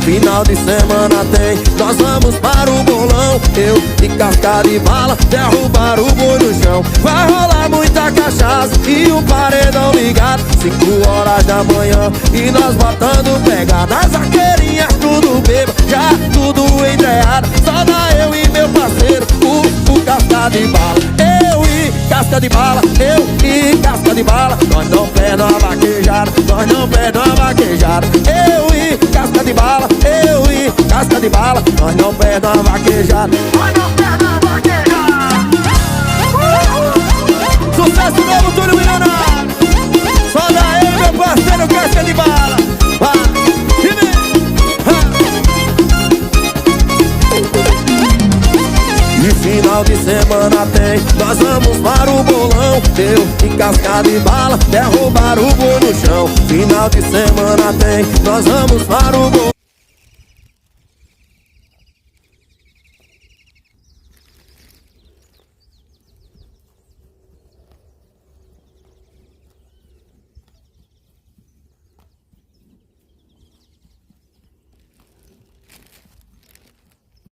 Final de semana tem, nós vamos para o bolão. Eu e casca de bala, derrubar o boi no chão. Vai rolar muita cachaça e um paredão ligado, 5 horas da manhã e nós botando pega nas vaqueirinhas, tudo bebo, já tudo entreado. Só dá eu e meu parceiro, o casca de bala. Eu e casca de bala, eu e casca de bala. Nós não perdemos a vaquejada, nós não perdemos a vaquejada. Eu e casca de bala, eu e casca de bala. Nós não perdemos a vaquejada, nós não perdemos a vaquejada. Sucesso novo, tudo milionário. Só dá eu, meu parceiro, casca de bala. E final de semana tem, nós vamos para o bolão. Eu e casca de bala, derrubar o boi no chão. Final de semana tem, nós vamos para o bolão.